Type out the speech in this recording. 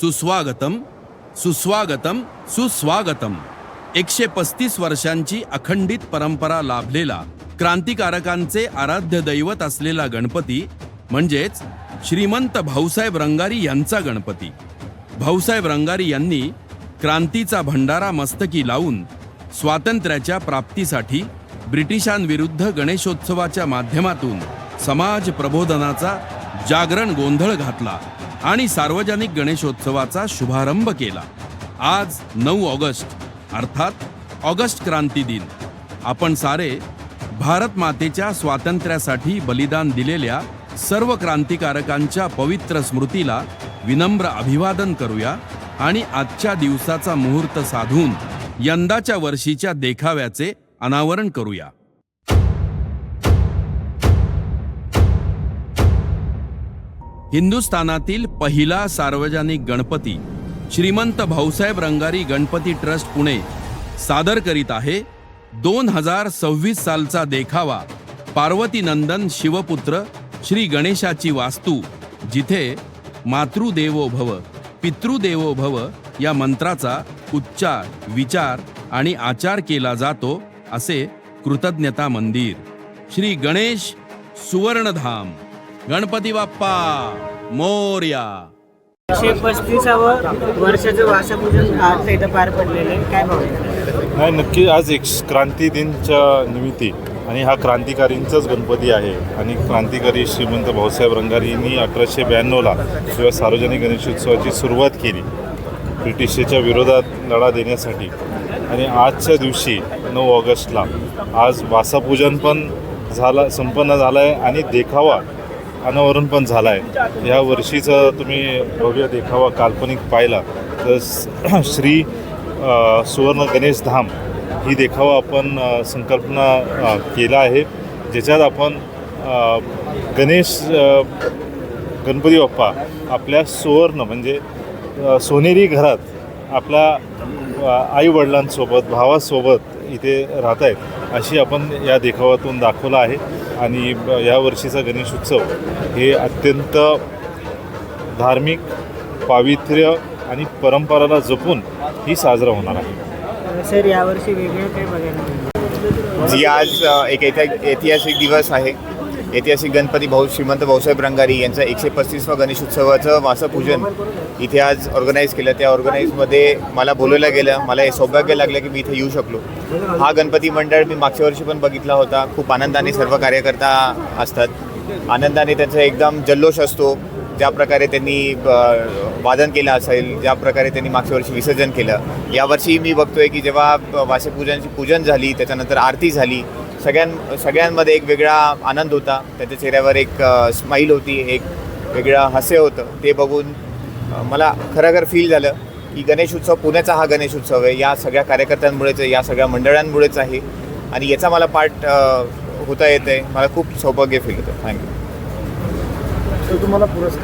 सुस्वागतम सुस्वागतम सुस्वागतम. 135 वर्षांची अखंडित परंपरा लाभलेला क्रांतिकारकांचे आराध्य दैवत असलेला गणपती म्हणजेच श्रीमंत भाऊसाहेब रंगारी यांचा गणपती. भाऊसाहेब रंगारी यांनी क्रांतीचा भंडारा मस्तकी लावून स्वातंत्र्याच्या प्राप्तीसाठी ब्रिटिशांविरुद्ध गणेशोत्सवाच्या माध्यमातून समाज प्रबोधनाचा जागरण गोंधळ घातला आणि सार्वजनिक गणेशोत्सवाचा शुभारंभ केला. आज 9 ऑगस्ट अर्थात ऑगस्ट क्रांती दिन. आपण सारे भारत मातेच्या स्वातंत्र्यासाठी बलिदान दिलेल्या सर्व क्रांतिकारकांच्या पवित्र स्मृतीला विनम्र अभिवादन करूया आणि आजच्या दिवसाचा मुहूर्त साधून यंदाच्या वर्षीच्या देखाव्याचे अनावरण करूया. हिंदुस्थानातील पहिला सार्वजनिक गणपती श्रीमंत भाऊसाहेब रंगारी गणपती ट्रस्ट पुणे सादर करीत आहे 2026 सालचा देखावा पार्वतीनंदन शिवपुत्र श्री गणेशाची वास्तू, जिथे मातृदेवो भव पितृदेवो भव या मंत्राचा उच्चार, विचार आणि आचार केला जातो असे कृतज्ञता मंदिर. श्री गणेश सुवर्णधाम. गणपती बाप्पा मोरया. 135व वर्षाचं वासापूजन आज इथं पार पडलेलं आहे. काय भावना? नाही, नक्की आज एक क्रांती दिनच्या निमित्ती आणि हा क्रांतिकारींचाच गणपती आहे. आणि क्रांतिकारी श्रीमंत भाऊसाहेब रंगारी यांनी 1892ला जेव्हा सार्वजनिक गणेशोत्सवाची सुरुवात केली ब्रिटिशच्या विरोधात लढा देण्यासाठी, आणि आजच्या दिवशी 9 ऑगस्टला आज वासापूजन पण संपन्न झालं आहे आणि देखावा अनावरण पण झाला आहे. या वर्षीचा तुम्ही भव्य देखावा काल्पनिक पाहिला तर श्री सुवर्ण गणेश धाम ही देखावा आपण संकल्पना केला आहे, ज्याच्यात आपण गणपती बाप्पा आपल्या सुवर्ण म्हणजे सोनेरी घरात आपल्या आईवडिलांसोबत भावासोबत इथे राहत आहेत अशी आपण या देखाव्यातून दाखवलं आहे. आणि या वर्षीचा गणेशोत्सव हे अत्यंत धार्मिक, पावित्र्य आणि परंपराला जपून ही साजरा होणार आहे. सर, यावर्षी वेगळं काय बघायला मिळालं? जी आज एक ऐतिहासिक दिवस आहे. ऐतिहासिक गणपती श्रीमंत भाऊसाहेब रंगारी यांचा 135वा गणेशोत्सवाचं वासपूजन इथे आज ऑर्गनाईज केलं. त्या ऑर्गनाईजमध्ये मला बोलवलं गेलं. मला हे सौभाग्य लागलं की मी इथे येऊ शकलो. हा गणपती मंडळ मी मागच्या वर्षी पण बघितला होता. खूप आनंदाने सर्व कार्यकर्ता असतात. आनंदाने त्यांचा एकदम जल्लोष असतो. ज्या प्रकारे त्यांनी वादन केलं असेल, ज्या प्रकारे त्यांनी मागच्या वर्षी विसर्जन केलं, यावर्षी मी बघतोय की जेव्हा वासपूजनची पूजन झाली, त्याच्यानंतर आरती झाली, सगळ्यांमध्ये एक वेगळा आनंद होता. त्यांच्या चेहऱ्यावर एक स्माईल होती, एक वेगळं हास्य होतं. ते बघून मला खरं फील झालं की गणेशोत्सव पुण्याचा हा गणेशोत्सव आहे. या सगळ्या कार्यकर्त्यांमुळेच, या सगळ्या मंडळांमुळेच आहे आणि याचा मला पार्ट होता येत आहे. मला खूप सौभाग्य फील होतं. थँक्यू. तुम्हाला पुरस्कार